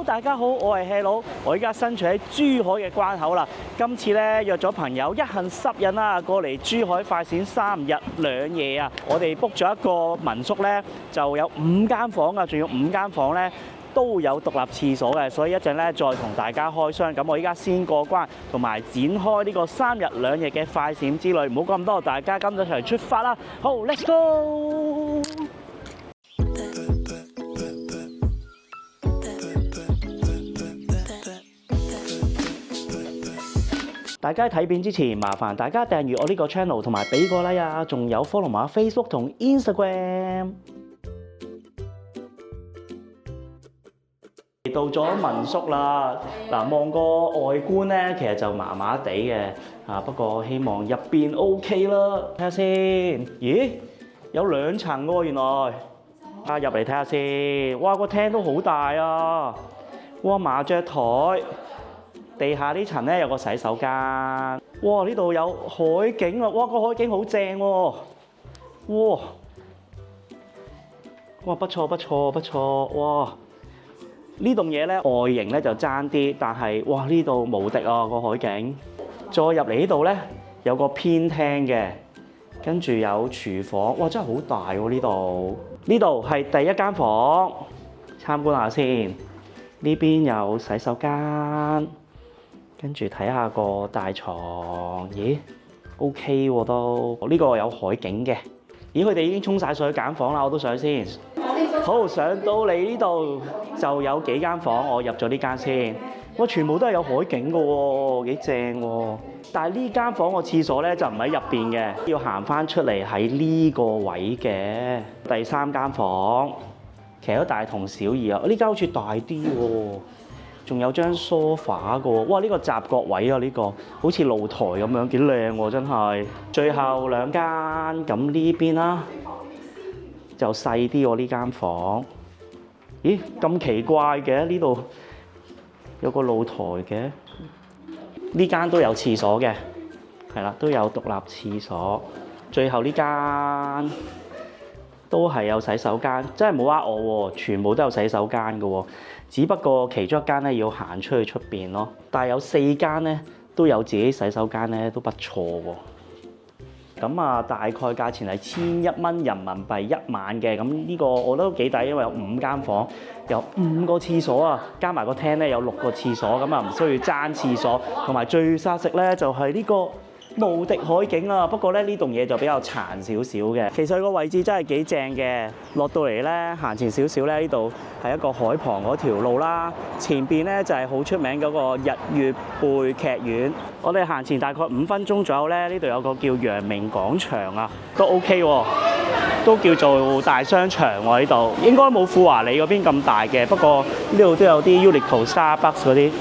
大家好，我係 Hea 佬，我依家身處喺珠海嘅關口啦。今次咧約咗朋友一行10人啦，過嚟珠海快閃3日2夜啊！我哋 book 咗一個民宿咧，就有5間房啊，仲要5間房咧都有獨立廁所嘅，所以一陣咧再同大家開箱。咁我依家先過關，同埋展開呢個3日2夜嘅快閃之旅。唔好講咁多，大家今日一齊出發啦！好 ，Let's go！大家睇片之前，麻煩大家訂閱我呢個 channel 同埋俾個 like 啊，仲有 follow 埋 Facebook 同 Instagram。到咗民宿啦，嗱望個外觀咧，其實就麻麻地嘅，不過希望入邊 OK 啦。睇下先，咦，有2層喎原來。入嚟睇下先，哇個廳都好大啊，哇麻雀台。地下呢層咧有個洗手間，哇！呢度有海景啊，哇！個海景好正喎，哇！哇！不錯不錯不錯，哇！呢棟嘢咧外形咧就爭啲，但係哇呢度無敵啊個海景。再入嚟呢度咧有個偏廳嘅，跟住有廚房，哇！真係好大喎呢度。呢度係第一間房，參觀下先。呢邊有洗手間。跟住睇下個大床，咦 ？OK 喎都，呢個有海景嘅。咦？佢哋已經沖晒水揀房啦，我都想先。好，上到嚟呢度就有幾間房，我入咗呢間先。哇！全部都係有海景嘅喎，幾正喎。但係呢間房個廁所咧就唔喺入邊嘅，要行翻出嚟喺呢個位嘅。第3間房其實都大同小異啊，呢間好似大啲喎。仲有張梳化嘅喎，哇！呢個雜角位啊，呢個好似露台咁樣，幾靚喎，真係。最後2間，咁呢邊啦，就細啲喎呢間房。咦？咁奇怪嘅，呢度有個露台嘅。呢間都有廁所嘅，係啦，都有獨立廁所。最後呢間都係有洗手間，真係冇呃我喎，全部都有洗手間嘅喎。只不過其中1間咧要行出去出邊咯，但係有4間咧都有自己洗手間咧，都不錯喎。咁啊，大概價錢係1100蚊人民幣1晚嘅。咁呢個我覺得都幾抵，因為有5間房，有5個廁所啊，加埋個廳咧有6個廁所，咁啊唔需要爭廁所。同埋最殺食咧就係呢個無敵海景啊！不過咧呢棟嘢就比較殘少少嘅。其實個位置真係幾正嘅。落到嚟咧行前少少咧，呢度係一個海旁嗰條路啦。前邊咧就係好出名嗰個日月貝劇院。我哋行前大概5分鐘左右咧，呢度有個叫陽明廣場啊，都 OK 喎，都叫做大商場喎呢度。應該冇富華里嗰邊咁大嘅，不過呢度都有啲 Uniqlo、Starbucks 嗰啲。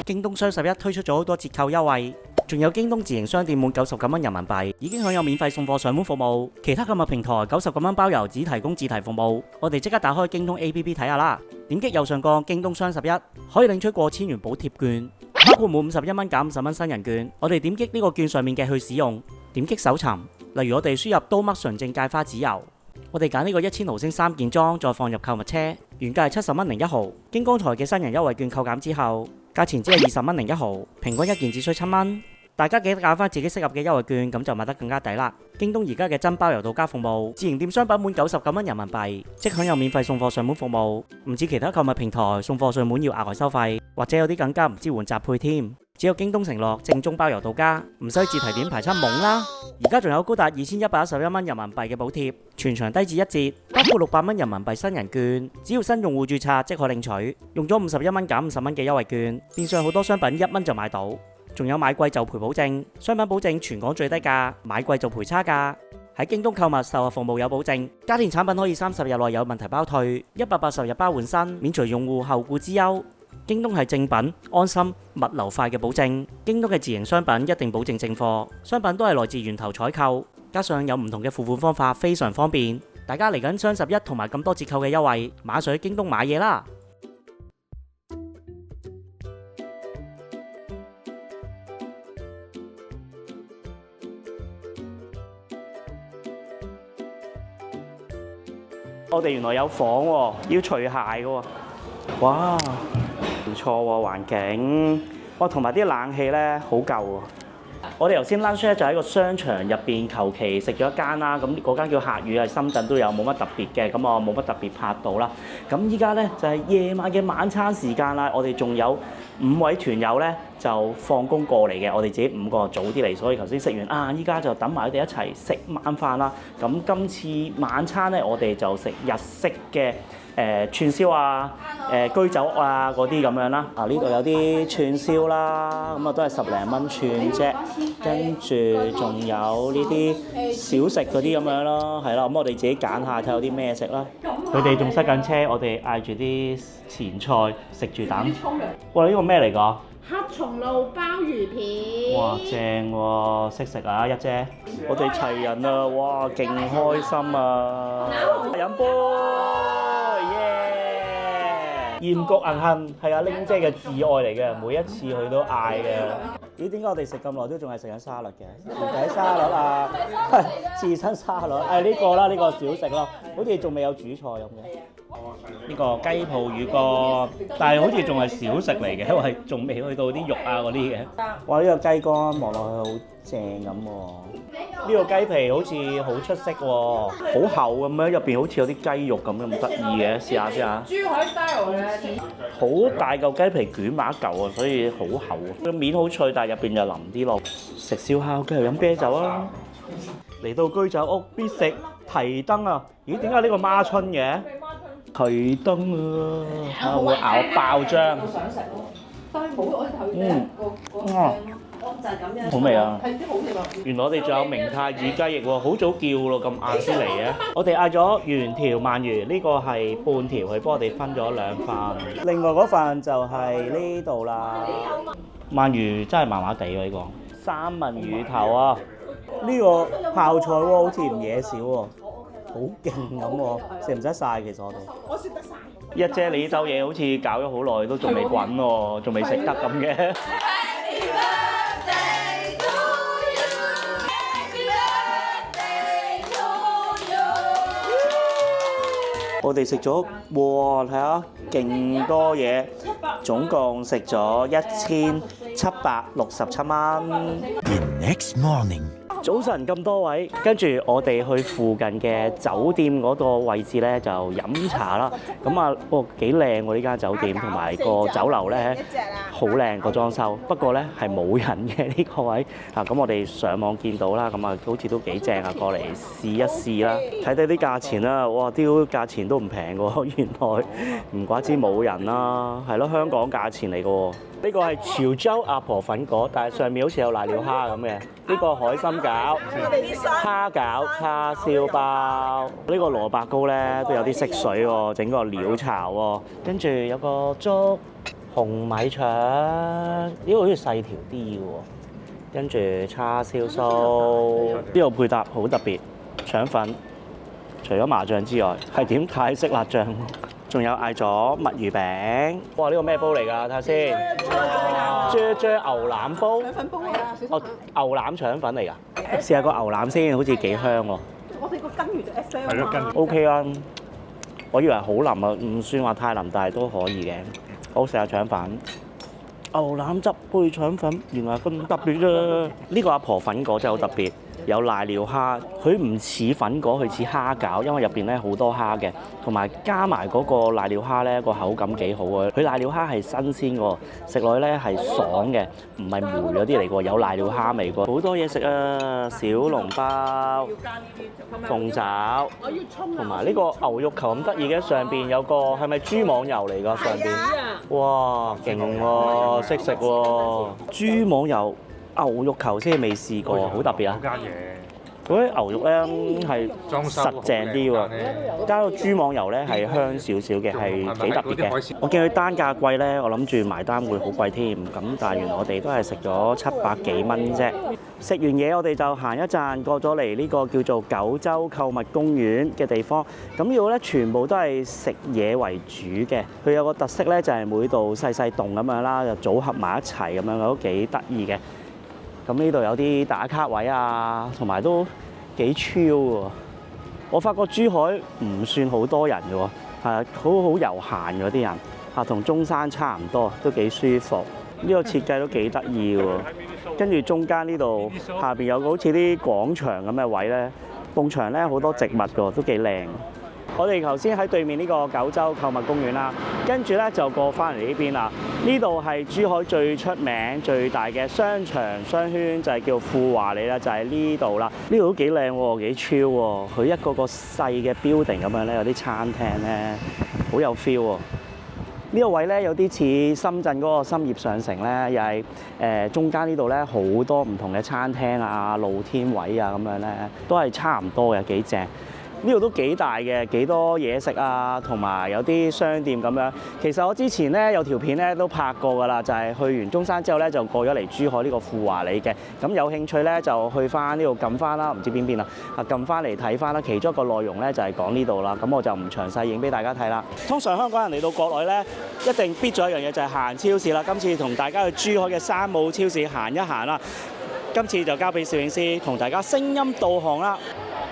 京東雙11推出咗好多折扣優惠。仲有京東自營商店滿99蚊人民幣，已經享有免費送貨上門服務。其他購物平台99蚊包郵，只提供自提服務。我哋即刻打開京東 APP 睇下啦。點擊右上角京東雙11，可以領取過千元補貼券，包括滿51蚊減50蚊新人券。我哋點擊呢個券上面嘅去使用，點擊搜尋，例如我哋輸入刀麥純正芥花籽油，我哋揀呢個1000毫升3件裝，再放入購物車，原價係70蚊01毫，經剛才嘅新人優惠券扣減之後，價錢只係20蚊01毫，平均1件只需7蚊。大家記得揀翻自己適合嘅優惠券，咁就買得更加抵啦。京東而家嘅真包郵到家服務，自營店商品滿99蚊人民幣，即享有免費送貨上門服務。唔似其他購物平台送貨上門要額外收費，或者有啲更加唔支援雜配添。只有京東承諾正宗包郵到家，唔使自提點排餐懵啦。而家仲有高達2111蚊人民幣嘅補貼，全場低至1折，包括600蚊人民幣新人券，只要新用戶註冊即可領取。用咗51蚊減50蚊嘅優惠券，變相好多商品1蚊就買到。仲有買貴就賠保證，商品保證全港最低價，買貴就賠差價。喺京東購物售後服務有保證，家電產品可以30日內有問題包退，180日包換新，免除用戶後顧之憂。京東係正品、安心、物流快嘅保證。京東嘅自營商品一定保證正貨，商品都係來自源頭採購，加上有唔同嘅付款方法，非常方便。大家嚟緊雙11同埋咁多折扣嘅優惠，馬上去京東買嘢啦！我哋原來有房喎，要除鞋嘅喎。哇！唔錯喎環境。哇，同埋啲冷氣咧好夠喎。我哋頭先 lunch 咧就喺個商場入邊求其食咗一間啦，咁嗰間叫客語，喺深圳都有，冇乜特別嘅，咁我冇乜特別拍到啦。咁依家咧就係夜晚嘅晚餐時間啦，我哋仲有5位團友咧就放工過嚟嘅，我哋自己5個早啲嚟，所以頭先食完啊，依家就等埋佢哋一齊食晚飯啦。咁今次晚餐咧，我哋就食日式嘅串燒啊、居酒屋啊嗰啲咁樣啦。啊呢度有啲串燒啦，咁啊都係10零蚊串啫。跟住仲有呢啲小食嗰啲咁樣咯，係啦。咁我哋自己揀下睇有啲咩食啦。佢哋仲塞緊車，我哋嗌住啲前菜食住等。哇！呢個咩嚟㗎？黑松露鮑魚片。哇！正喎，識食啊一姐。我哋齊人啊！哇！勁開心啊！飲杯！鹽焗銀杏係阿玲姐嘅摯愛嚟嘅，每一次佢都嗌嘅。咦？點解我哋食咁耐都仲係食緊沙律嘅？薯仔沙律啊，刺身沙律。呢個啦，呢個小食咯，好似仲未有主菜咁嘅。呢個雞泡魚乾，但係好似仲係小食嚟嘅，因為仲未去到啲肉啊嗰啲嘅。哇！呢個雞乾望落去好正咁喎。呢個雞皮好似好出色喎，好厚咁樣，入邊好似有啲雞肉咁得意嘅，試下先嚇。珠海 style 嘅。好大嚿雞皮捲埋一嚿啊，所以好厚啊。個面好脆，但係入邊就腍啲咯。食燒烤，跟住飲啤酒啊！嚟到居酒屋必食提燈啊！咦？點解呢個孖春嘅？提燈啊！會咬爆漿。我想食喎，但係冇我頭先個就係咁樣。好味啊！係啲好食啊！原來我哋仲有明太子雞翼喎，好早叫咯，咁晏先嚟嘅。我哋嗌咗原條鰻魚，呢個係半條，佢幫我哋分咗2份。另外嗰份就係呢度啦。鰻魚真係麻麻地喎呢個。三文魚頭啊！呢個泡菜喎，好似唔惹少喎，好勁咁喎，食唔使晒其實我哋。我食得晒。一姐，你呢兜嘢好似搞咗好耐都仲未滾喎，仲未食得咁嘅。我哋食咗，哇！睇下勁多嘢，總共食咗1767蚊。The next morning，早晨咁多位，跟住我哋去附近嘅酒店嗰個位置咧，就飲茶啦。咁啊，幾靚喎呢間酒店，同埋個酒樓咧好靚個裝修。不過咧係冇人嘅呢個位啊。咁我哋上網見到啦，咁啊好似都幾正啊，過嚟試一試啦。睇睇啲價錢啦，哇！啲價錢都唔平喎，原來唔怪之冇人啦。係咯，香港價錢嚟嘅喎。呢個係潮州阿婆粉果，但係上面好似有瀨尿蝦咁嘅。呢個海參餃、蝦餃、叉燒包，呢個蘿蔔糕咧都有啲色水喎，整個鳥巢喎。跟住有個粥、紅米腸，呢個好似細條啲嘅喎。跟住叉燒酥，呢個配搭好特別，腸粉。除咗麻醬之外，係點泰式辣醬。仲有嗌咗墨魚餅，哇！呢個咩煲嚟㗎？睇下先，啫牛腩煲，腸粉煲啊！哦，牛腩腸粉嚟㗎，試下個牛腩先，好似幾香喎。我哋個羹魚就 XL 係咯，羹 OK 啊。我以為好腍啊，唔算話太腍，但係都可以嘅。好，食下腸粉，牛腩汁配腸粉，原來咁特別啫。呢個阿婆粉果真係好特別。有瀨尿蝦，佢唔似粉果，佢似蝦餃，因為入邊咧好多蝦嘅，同埋加埋嗰個瀨尿蝦咧個口感幾好啊！佢瀨尿蝦係新鮮嘅，食落去咧係爽嘅，唔係霉嗰啲嚟嘅，有瀨尿蝦味嘅。好多嘢食啊！小籠包、鳳爪，同埋呢個牛肉球咁得意嘅，上邊有個係咪豬網油嚟㗎？上邊，哇，勁喎，識食喎，豬網油。牛肉球先係未試過，好特別啊！嗰啲牛肉咧係實淨啲喎，加個豬網油咧係香少少嘅，係幾特別嘅。我見佢單價貴咧，我諗住埋單會好貴添，咁但係原來我哋都係食咗700幾蚊啫。食完嘢我哋就行一陣，過咗嚟呢個叫做九州購物公園嘅地方。咁呢度咧全部都係食嘢為主嘅，佢有個特色咧就係每度細細棟咁樣啦，就組合埋一齊咁樣，都幾得意嘅。咁呢度有啲打卡位啊，同埋都幾 chill 喎。我發覺珠海唔算好多人嘅喎，係好悠閒嗰啲人。同中山差唔多，都幾舒服。呢個設計都幾得意喎。跟住中間呢度下邊有個好似啲廣場咁嘅位咧，埲牆咧好多植物㗎，都幾靚。我哋頭先喺對面呢個九州購物公園啦，跟住咧就過翻嚟呢邊啦。呢度係珠海最出名、最大嘅商場商圈，就係叫富華里啦，就係呢度啦。呢度都幾靚喎，幾超喎。佢一個個細嘅 building 咁樣咧，有啲餐廳咧，好有 feel 喎。呢個位咧有啲似深圳嗰個深業上城咧，又係中間呢度咧好多唔同嘅餐廳啊、露天位啊咁樣咧，都係差唔多嘅，幾正。呢度都幾大嘅，幾多嘢食啊，同埋有啲商店咁樣。其實我之前咧有條片咧都拍過㗎啦，就係去完中山之後咧就過咗嚟珠海呢個富華里嘅。咁有興趣咧就去翻呢度撳翻啦，唔知邊啦，撳翻嚟睇翻啦。其中一個內容咧就係講呢度啦，咁我就唔詳細影俾大家睇啦。通常香港人嚟到國內咧，一定必咗一樣嘢就係行超市啦。今次同大家去珠海嘅山姆超市行一行啦。今次就交俾攝影師同大家聲音導航啦。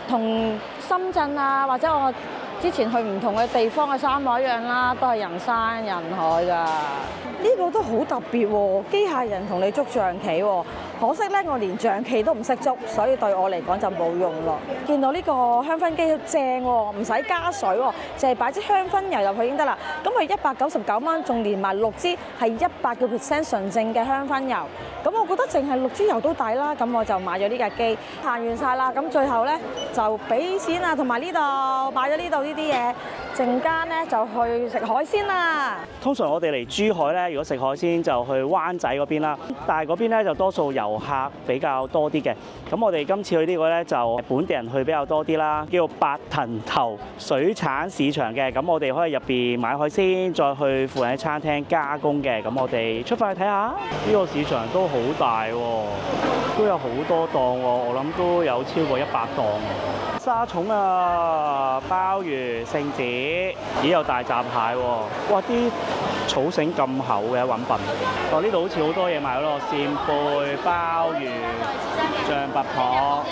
同深圳啊，或者我之前去唔同嘅地方嘅沙漠一樣啦，都係人山人海㗎。呢個都好特別喎，機械人同你捉象棋喎。可惜咧，我連象棋都唔識捉，所以對我嚟講就冇用咯。見到呢個香薰機正喎，唔使加水喎，淨係擺支香薰油入去已經得啦。咁佢199蚊，仲連埋6支係100%純正嘅香薰油。咁我覺得淨係6支油都抵啦，咁我就買咗呢架機。行完晒啦，咁最後咧就俾錢啊，同埋呢度買咗呢度呢啲嘢，陣間咧就去食海鮮啦。通常我哋嚟珠海咧，如果食海鮮就去灣仔嗰邊啦，但係嗰邊咧就多數遊客比較多啲嘅。咁我哋今次去呢個咧就本地人去比較多啲啦，叫做白藤頭水產市場嘅。咁我哋可以入邊買海鮮，再去附近嘅餐廳加工嘅。咁我哋出發去睇下。呢個市場都好大喎，都有好多檔喎，我諗都有超過100檔。沙蟲啊、鮑魚、聖子，咦有大閘蟹喎！哇，啲草繩咁厚嘅揾笨。哦，呢度好似好多嘢賣咯，扇貝、鮑魚、象拔蚌、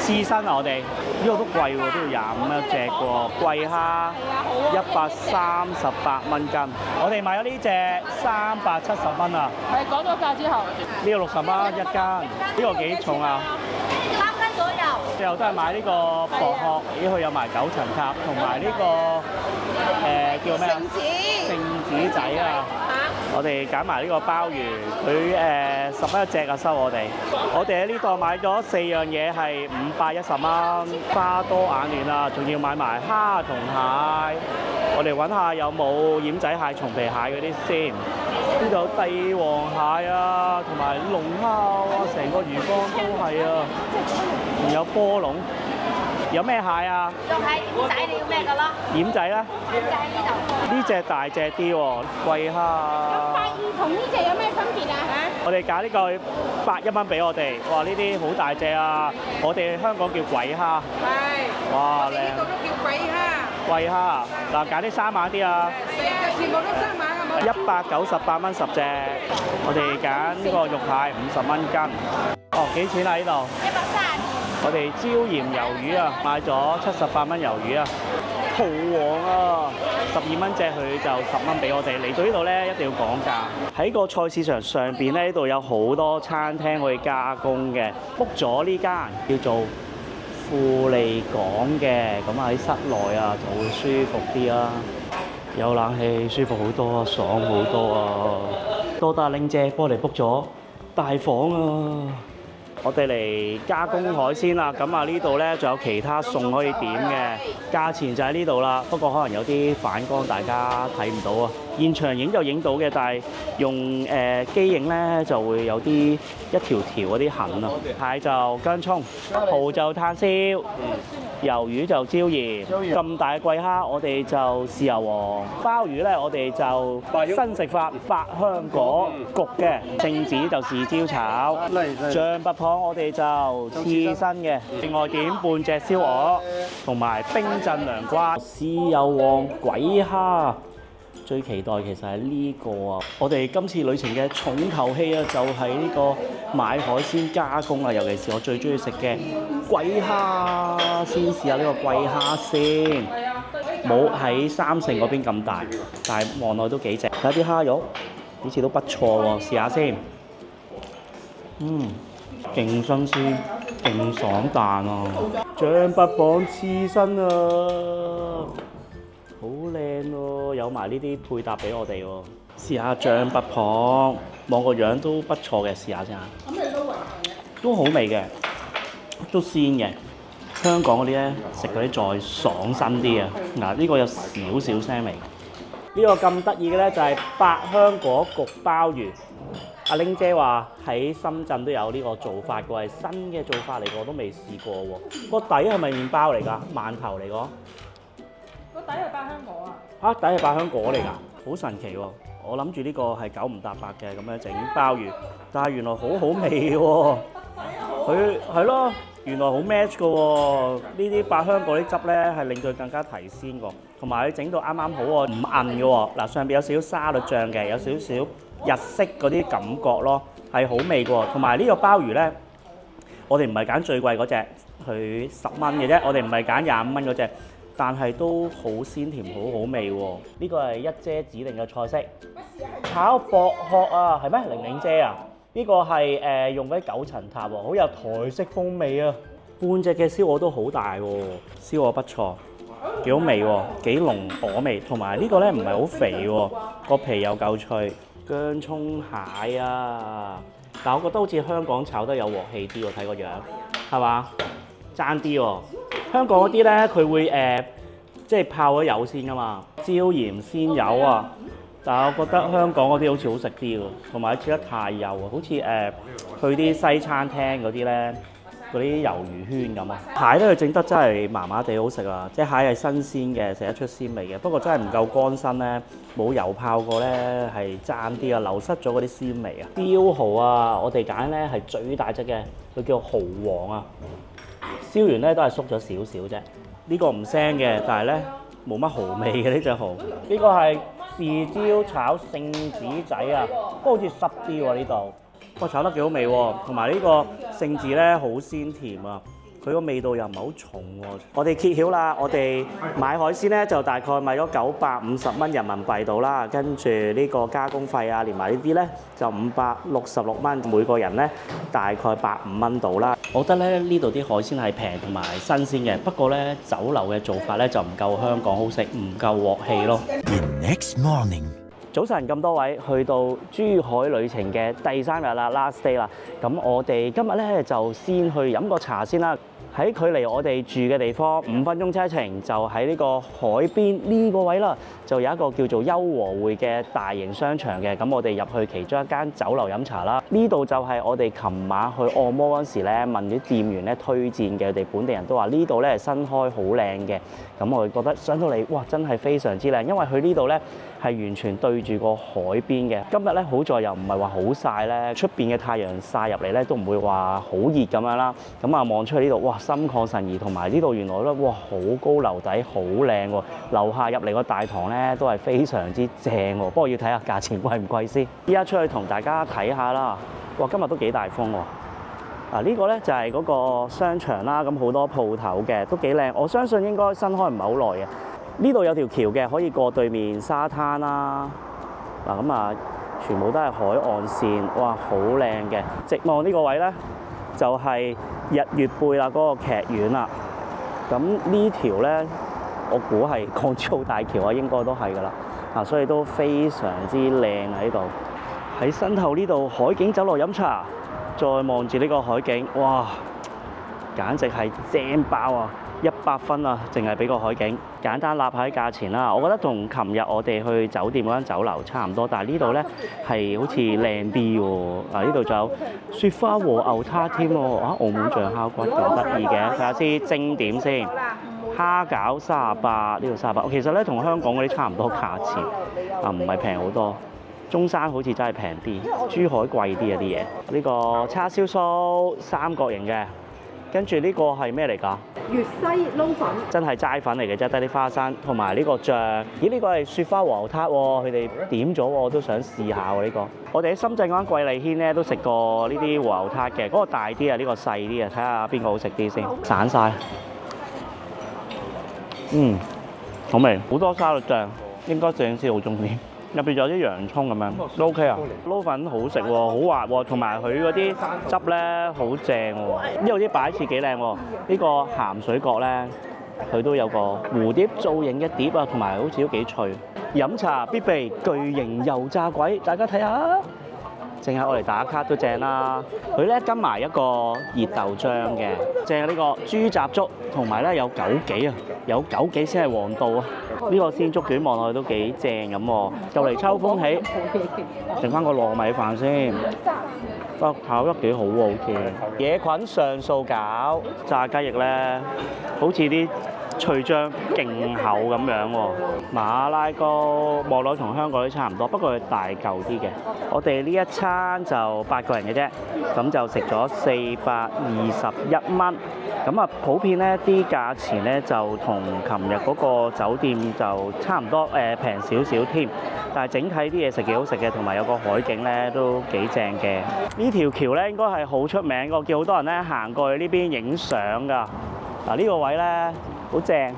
刺身啊！我哋呢個都貴喎，都要25蚊一隻喎。貴蝦138蚊斤，我哋買咗呢隻370蚊啊！係講咗價之後，呢個60蚊一斤，呢個幾重啊3斤左右。最後都係買呢個薄殼，咦佢有埋9層塔，同埋呢個叫咩啊？聖子仔啊！我哋揀埋呢個鮑魚，佢10蚊一隻啊，收我哋。我哋喺呢度買咗4樣嘢係510蚊，花多眼亂啊！仲要買埋蝦同蟹，我哋揾下有冇奄仔蟹、松皮蟹嗰啲先。呢度有帝王蟹啊，同埋龍蝦啊，成個魚缸都係啊，仲有波龍。有咩蟹啊？仲係奄仔，你要咩㗎咯？奄仔咧？奄仔喺呢度。呢隻大隻啲喎，貴蝦。咁8二同呢隻有咩分別啊？我哋揀呢個81蚊俾我哋，哇！呢啲好大隻啊！我哋香港叫鬼蝦。係。哇！靚。呢個都叫鬼蝦。貴蝦嗱，揀啲生猛啲啊！係啊，全部都生猛啊！198蚊10隻，我哋揀呢個肉蟹50蚊斤。哦，幾錢啊？呢度130。我哋椒鹽魷魚啊，買咗78蚊魷魚啊，蠔王啊，12蚊隻佢就10蚊俾我哋。嚟到呢度咧，一定要講價。喺個菜市場上邊咧，呢度有好多餐廳可以加工嘅。book 咗呢間叫做富利港嘅，咁喺室內啊就會舒服啲啦，有冷氣，舒服好多啊，爽好多啊！多謝玲姐幫我哋 book 咗大房啊！我哋嚟加工海鮮啦，咁啊呢度咧仲有其他餸可以點嘅，價錢就喺呢度啦。不過可能有啲反光，大家睇唔到啊。現場影就影到嘅，但係用機影咧就會有啲一條條嗰啲痕啊。蟹就薑葱，蠔就炭燒，魷魚就椒鹽。咁大嘅貴蝦，我哋就豉油皇。鮑魚咧，我哋就新食法百香果焗嘅。聖子就豉椒炒。象拔蚌我哋就刺身嘅。另外點半隻燒鵝，同埋冰鎮涼瓜。豉油皇鬼蝦。最期待其實係呢個啊！我哋今次旅程嘅重頭戲啊，就係呢個買海鮮加工啊，尤其是我最中意食嘅貴蝦，先試下呢個貴蝦先。冇喺三聖嗰邊咁大，但係望落都幾正。睇下啲蝦肉，好似都不錯喎，試下先。勁新鮮，勁爽彈啊！象拔蚌刺身啊，好靚喎，有埋呢啲配搭俾我哋喎。試下象拔蚌，望個樣都不錯嘅，試下先嚇。都好味嘅，都鮮嘅。香港嗰啲咧食嗰啲再爽身啲啊！嗱，呢個有少少腥味。呢個咁得意嘅咧就係百香果焗鮑魚。阿玲姐話喺深圳都有呢個做法嘅，係新嘅做法嚟嘅，我都未試過喎。個底係咪麵包嚟㗎？饅頭嚟㗎？個底係百香果啊！嚇，底係百香果嚟㗎，好神奇喎！我諗住呢個係九唔搭八嘅咁樣整鮑魚，但係原來好好味喎。佢係咯，原來好 match 嘅喎。呢啲百香果啲汁咧係令佢更加提鮮喎，同埋佢整到啱啱好喎，唔韌嘅喎。嗱，上邊有少少沙律醬嘅，有少少日式嗰啲感覺咯，係好味嘅喎。同埋呢個鮑魚咧，我哋唔係揀最貴嗰隻，佢10蚊嘅啫。我哋唔係揀25蚊嗰隻，但係都好鮮甜，好好味喎。呢個係一姐指定嘅菜式，炒薄殼啊，係咩？玲玲姐啊！呢個係用嗰啲九層塔喎，好有台式風味啊！半隻嘅燒鵝都好大喎，燒鵝不錯，幾好味喎，幾濃鵝味，同埋呢個咧唔係好肥喎，個皮又夠脆。薑葱蟹啊，但我覺得好似香港炒得有鑊氣啲喎，睇個樣係嘛？爭啲喎，香港嗰啲咧佢會即係泡咗油先㗎嘛，椒鹽鮮魷啊。但係我覺得香港嗰啲好似好食啲喎，同埋切得太幼啊，好似去啲西餐廳嗰啲咧，嗰啲魷魚圈咁啊。蟹咧佢整得真係麻麻地好食啊，即係蟹係新鮮嘅，食得出鮮味嘅。不過真係唔夠乾身咧，冇油泡過咧係爭啲啊，流失咗嗰啲鮮味啊。標蠔啊，我哋揀咧係最大隻嘅，佢叫蠔王啊。燒完咧都係縮咗少少啫。呢個唔腥嘅，但係咧冇乜蠔味嘅呢隻蠔。呢個係豉椒炒聖子仔啊，不過好似濕啲喎呢度。不過炒得幾好味喎，同埋呢個聖子咧好鮮甜啊，佢個味道又唔係好重喎。我哋揭曉啦，我哋買海鮮咧就大概買咗950蚊人民幣到啦，跟住呢個加工費啊，連埋呢啲咧就566蚊，每個人咧大概150蚊到啦。我覺得咧呢度啲海鮮係平同埋新鮮嘅，不過咧酒樓嘅做法咧就唔夠香港好食，唔夠鑊氣咯。The next morning. 早晨咁多位，去到珠海旅程嘅第3日啦 ，last day 啦。咁我哋今日咧就先去飲個茶先啦。喺距離我哋住嘅地方5分鐘車程，就喺呢個海邊呢個位啦，就有一個叫做優和匯嘅大型商場嘅。咁我哋入去其中一間酒樓飲茶啦。呢度就係我哋琴晚去按摩嗰時咧問啲店員咧推薦嘅，佢哋本地人都話呢度咧係新開好靚嘅。咁我哋覺得上到嚟，哇，真係非常之靚，因為佢呢度咧係完全對住個海邊嘅。今日咧好在又唔係話好曬咧，出邊嘅太陽曬入嚟咧都唔會話好熱咁樣啦。咁啊望出去呢度，哇，心曠神怡，同埋呢度原來咧，哇，好高樓底，好靚喎。樓下入嚟個大堂咧都係非常之正喎。不過要睇下價錢貴唔貴先。依家出去同大家睇下啦。哇，今日都幾大風喎。呢個咧就係嗰個商場啦，咁好多鋪頭嘅，都幾靚。我相信應該新開唔係好耐嘅。呢度有條橋嘅，可以過對面沙灘啦。嗱咁啊，全部都係海岸線，哇，好靚嘅。直望呢個位咧，就係日月貝啦，嗰個劇院啦。咁呢條咧，我估係港珠澳大橋啊，應該都係㗎啦。所以都非常之靚喺度。喺身後呢度海景酒樓飲茶。再望住呢個海景，哇！簡直係正爆啊！100分啊，淨係俾個海景。簡單立下啲價錢啦，我覺得同琴日我哋去酒店嗰間酒樓差唔多，但係呢度咧係好似靚啲喎。呢度仲有雪花和牛撻添喎。澳門象蝦骨咁得意嘅，睇下先蒸點先。蝦餃38，呢度38。其實咧同香港嗰啲差唔多價錢，唔係平好多。中山好似真係平啲，珠海貴啲啊啲嘢。呢個叉燒酥3角形嘅，跟住呢個係咩嚟㗎？粵西撈粉，真係齋粉嚟嘅啫，得啲花生同埋呢個醬。咦？呢個係雪花和牛撻喎，佢哋點咗喎，我都想試下喎呢個。我哋喺深圳嗰間貴麗軒咧都食過呢啲和牛撻嘅，嗰個大啲啊，呢個細啲啊，睇下邊個好食啲先。散晒。好味，好多沙律醬，應該攝影師好中意。入邊有啲洋葱咁樣，都 OK 啊。撈粉好食喎，好滑喎，同埋佢嗰啲汁咧好正喎。呢度啲擺設幾靚喎，呢個鹹水角咧，佢都有個蝴蝶造型嘅碟啊，同埋好似都幾脆。飲茶必備巨型油炸鬼，大家睇下，淨係我嚟打卡都正啦。佢咧跟埋一個熱豆漿嘅，正係呢個豬雜粥，同埋咧有枸杞啊，有枸杞先係王道啊。呢個鮮竹卷望落去都幾正咁喎，就嚟秋風起，剩翻個糯米飯先。炒得幾好喎，好似野菌上素餃炸雞翼咧，好似啲脆漿勁厚咁樣喎。馬拉糕望落同香港都差唔多，不過佢大嚿啲嘅。我哋呢一餐就8個人嘅啫，咁就食咗421蚊。咁啊，普遍咧啲價錢咧就同琴日嗰個酒店就差唔多，平少少添。但係整體啲嘢食幾好食嘅，同埋有個海景咧都幾正嘅。呢條橋咧應該係好出名，我見好多人咧行過去呢邊影相㗎。嗱，呢個位咧好正，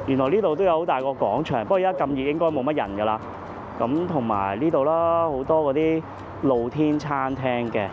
原來呢度都有好大個廣場，不過而家咁熱應該冇乜人㗎啦。咁同埋呢度啦，好多嗰啲露天餐廳嘅。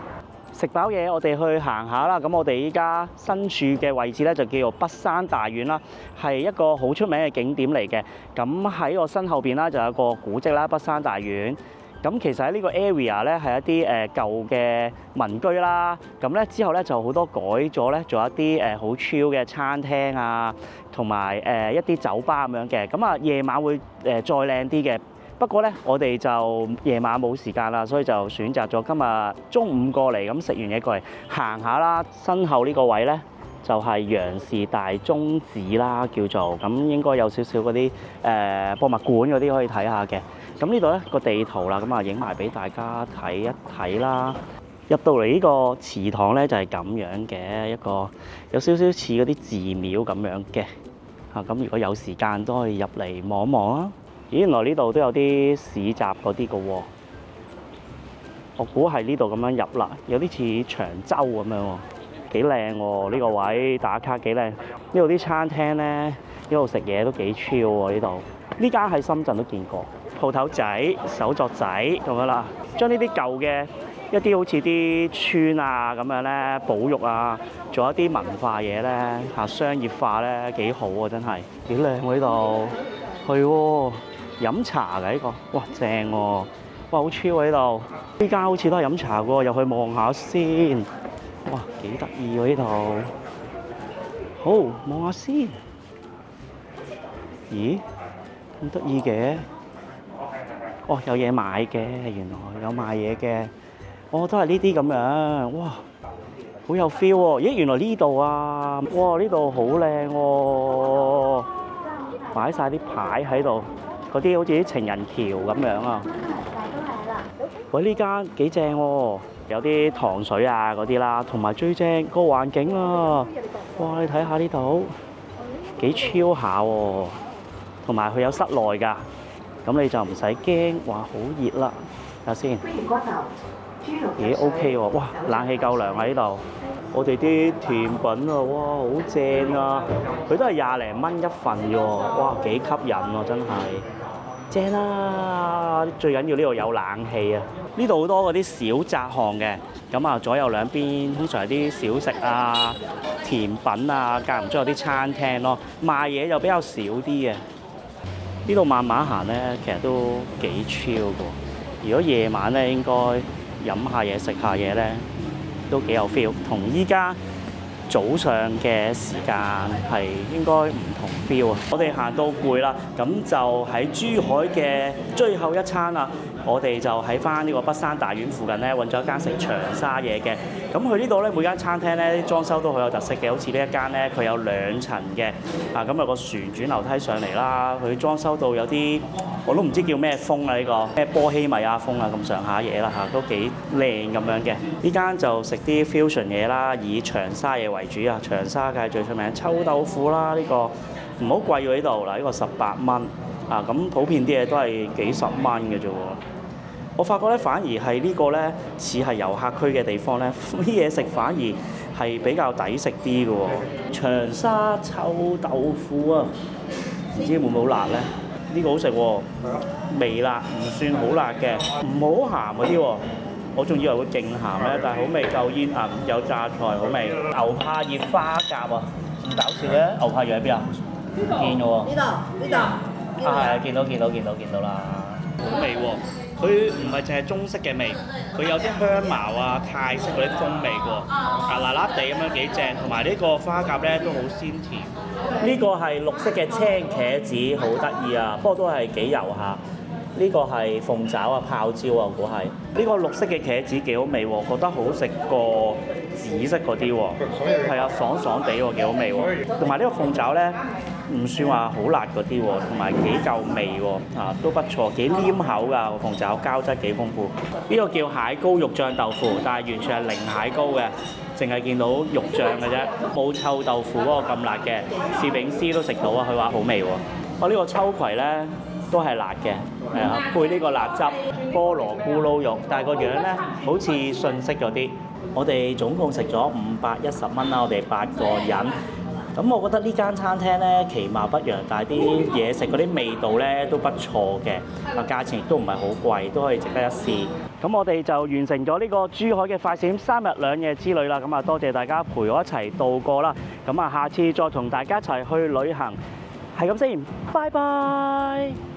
食飽嘢，我哋去行下啦。咁我哋依家身處嘅位置咧就叫做北山大院啦，係一個好出名嘅景點嚟嘅。咁喺我身後邊啦就有個古蹟啦，北山大院。咁其實喺呢個 area 咧係一啲舊嘅民居啦。咁咧之後咧就好多改咗咧，做一啲好 chill 嘅餐廳啊，同埋一啲酒吧咁樣嘅。咁啊夜晚會再靚啲嘅。不過咧，我哋就夜晚冇時間啦，所以就選擇咗今日中午過嚟，咁食完嘢過嚟行下啦。身後呢個位咧就係楊氏大宗祠啦，叫做咁應該有少少嗰啲博物館嗰啲可以睇下嘅。咁呢度咧個地圖啦，咁啊影埋俾大家睇一睇啦。入到嚟呢個祠堂咧就係咁樣嘅一個，有少少似嗰啲寺廟咁樣嘅。咁如果有時間都可以入嚟望一望啊！咦，原來呢度都有啲市集嗰啲嘅喎，我估係呢度咁樣入啦，有啲似長洲咁樣喎，幾靚喎！呢個位打卡幾靚，呢度啲餐廳咧，呢度食嘢都幾 chill 喎！呢度呢間喺深圳都見過，鋪頭仔、手作仔咁樣啦，將呢啲舊嘅一啲好似啲村啊咁樣咧，保育啊，做一啲文化嘢咧嚇商業化咧幾好喎！真係幾靚喎！呢度係喎。飲茶嘅呢個，哇正喎，哇好 chill 喎呢度，呢間好似都係飲茶嘅喎，入去望下先，哇幾得意喎呢度，好望下先，咦咁得意嘅，哦有嘢買嘅，原來有賣嘢嘅，哦都係呢啲咁樣，哇好有 feel 喎，咦原來呢度啊，哇呢度好靚喎，擺晒啲牌喺度。嗰啲好似啲情人橋咁樣啊！喂，呢間幾正喎，有啲糖水啊嗰啲啦，同埋最正個環境啊！哇，你睇下呢度幾 chill 下喎，同埋佢有室內㗎，咁你就唔使驚話好熱啦。睇下先，咦 OK 喎，哇冷氣夠涼喺呢度。我哋啲甜品啊，哇好正啊！佢都係20零蚊一份嘅喎，哇幾吸引喎，真係正啦！最緊要呢度有冷氣啊！呢度好多嗰啲小窄巷嘅，咁啊左右兩邊通常係啲小食啊、甜品啊，間唔中有啲餐廳咯，賣嘢就比較少啲嘅。呢度慢慢行咧，其實都幾 chill 嘅。如果夜晚咧，應該飲下嘢、食下嘢咧，都幾有 feel。同依家早上嘅時間係應該唔同 feel 啊！我哋行到攰啦，咁就喺珠海嘅最後一餐啦。我哋就喺翻呢個北山大院附近咧揾咗一間食長沙嘢嘅。咁佢呢度咧每間餐廳咧裝修都好有特色嘅，好似呢一間咧佢有2層嘅，咁有個旋轉樓梯上嚟啦。佢裝修到有啲我都唔知叫咩風啊，呢個咩波希米亞風啊咁上下嘢啦嚇，都幾靚咁樣嘅。呢間就食啲 fusion 嘢啦，以長沙嘢為主啊。長沙嘅係最出名臭豆腐啦，呢個唔好貴喎呢度嗱，呢個18蚊啊，咁普遍啲嘢都係幾十蚊嘅啫喎。我發覺咧，反而係呢個咧似係遊客區嘅地方咧，啲嘢食反而係比較抵食啲嘅喎。長沙臭豆腐啊，唔知會唔會好辣咧？呢個好食喎，微辣，唔算好辣嘅，唔好鹹嗰啲喎。我仲以為會勁鹹咧，但係好味，夠煙韌，有榨菜，好味。牛柏葉花甲啊，唔搞笑嘅。牛柏葉喺邊啊？唔見嘅喎。呢度。啊係，見到啦，好味喎！佢唔係淨係中式嘅味，佢有啲香茅啊、泰式嗰啲風味嘅喎，辣辣地咁樣幾正，同埋呢個花甲咧都好鮮甜。呢個係綠色嘅青茄子，好得意啊！不過都係幾油下。呢個係鳳爪啊、泡椒啊，我估係。呢個綠色嘅茄子幾好味喎，覺得好食過紫色嗰啲喎。係啊，爽爽地喎，幾好味喎。同埋呢個鳳爪咧，唔算話好辣嗰啲喎，同埋幾夠味喎，都不錯，幾黏口㗎個鳳爪，膠質幾豐富。呢個叫蟹膏肉醬豆腐，但係完全係零蟹膏嘅，淨係見到肉醬嘅啫，冇臭豆腐嗰個咁辣嘅。攝影師都食到啊，佢話好味喎。我呢個秋葵咧都係辣嘅，係啊，配呢個辣汁菠蘿咕嚕肉，但係個樣咧好似遜色咗啲。我哋總共食咗510蚊啦，我哋8個人。咁我覺得呢間餐廳咧其貌不揚，但係啲嘢食嗰啲味道咧都不錯嘅，價錢亦都唔係好貴，都可以值得一試。咁我哋就完成咗呢個珠海嘅快閃3日2夜之旅啦。咁啊，多謝大家陪我一齊度過啦。咁啊，下次再同大家一齊去旅行，係咁先，拜拜。